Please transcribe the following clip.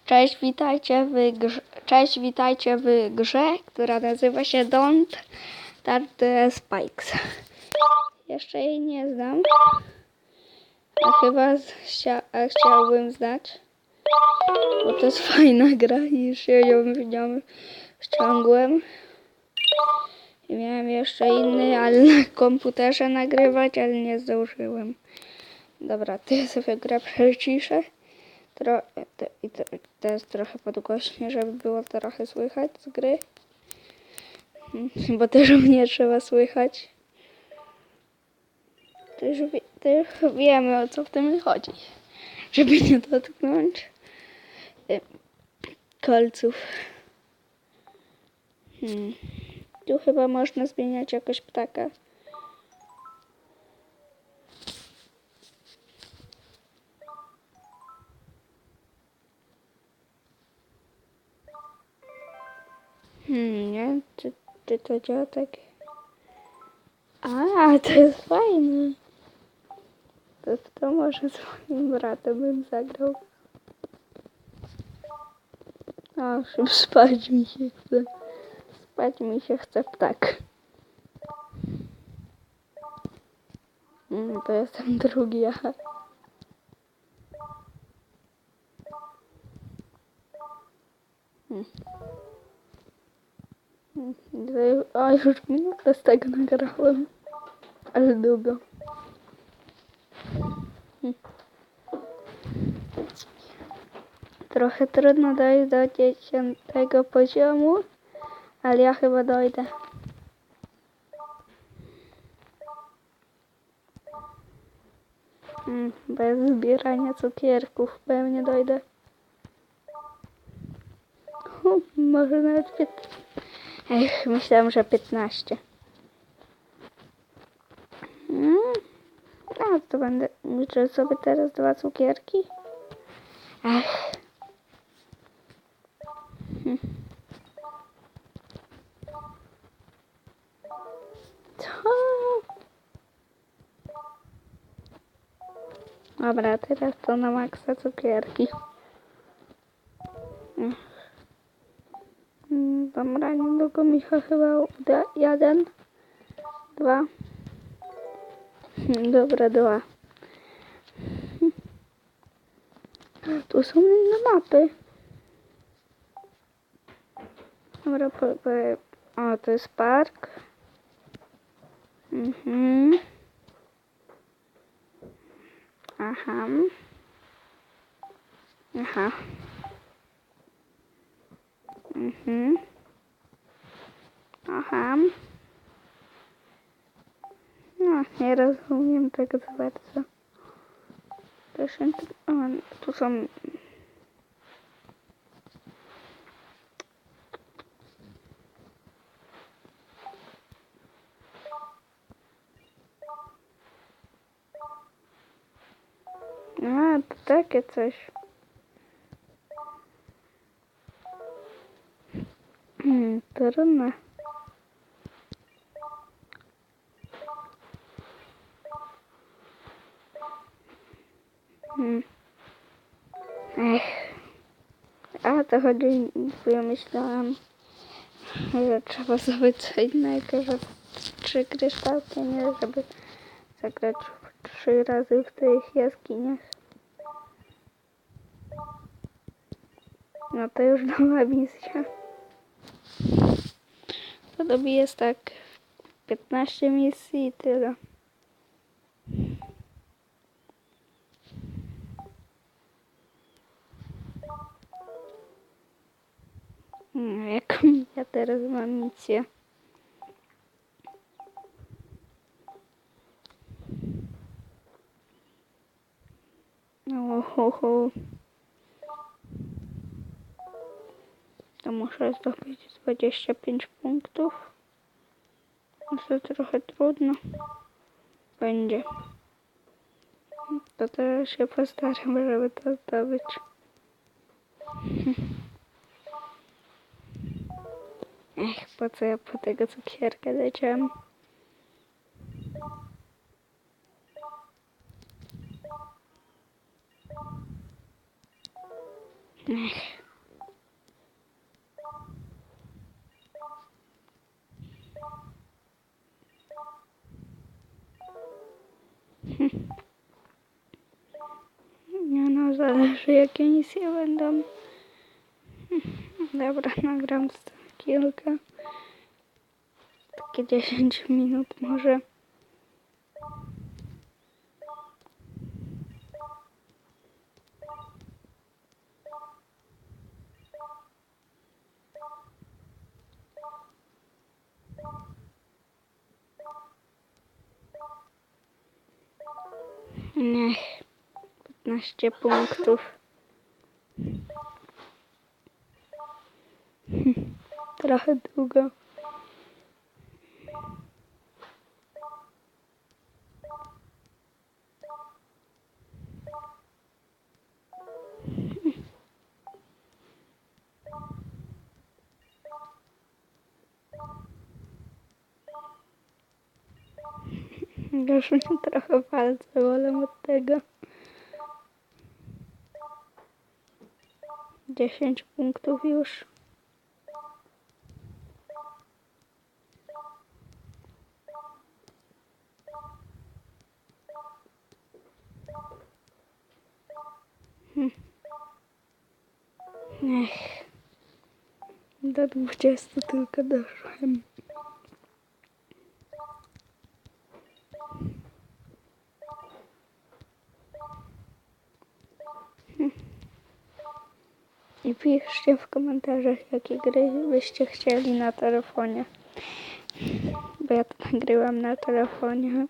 Cześć, witajcie w grze, która nazywa się Don't Start the Spikes. Jeszcze jej nie znam, a chyba chciałbym znać, bo to jest fajna gra i się w nią wciągłem. I miałem jeszcze inny, ale na komputerze nagrywać, ale nie zdążyłem. Dobra, to ja sobie grę przyciszę. To jest trochę podgłośnie, żeby było trochę słychać z gry. Bo też mnie trzeba słychać. To już wiemy, o co w tym chodzi. Żeby nie dotknąć kolców. Tu chyba można zmieniać jakoś ptaka. Nie? Czy to działa tak? A, to jest fajne. To może swoim bratem bym zagrał. O, spać mi się chce. Spać mi się chce ptak. To jestem drugi, aha. O, już minutę z tego nagrałem. Ale długo. Trochę trudno dojść do 10 poziomu, ale ja chyba dojdę. Bez zbierania cukierków pewnie dojdę. Może nawet 15. Myślałem, że 15. A to będę liczył sobie teraz 2 cukierki. Dobra, teraz to na maksa cukierki. Dobra, niedługo mi chyba uda. 1, 2. Dobra, 2. Tu są inne mapy. Dobra, o, to jest park. Aha. Aha. No, nie rozumiem tego za bardzo. Tu są... A, to takie coś. Trudne. A to chodzi, bo ja myślałam, że trzeba zrobić co innego, że 3 kryształki, nie, żeby zagrać 3 razy w tych jaskiniach. No to już nowa misja. Podobnie jest tak 15 misji i tyle. Jaką ja teraz mam misję? Ohoho. To muszę zdobyć 25 punktów. To trochę trudno będzie. To teraz się postaram, żeby to zdobyć. Po co ja po tego cukierka leciałem? takie misje będą. Dobra, nagram kilka. Takie 10 minut może. Niech 15 punktów. Trochę długo. Już mi trochę palce bolą od tego. 10 punktów już. Ech. Do 20 tylko doszłem. I piszcie w komentarzach, jakie gry byście chcieli na telefonie. Bo ja to nagrywam na telefonie.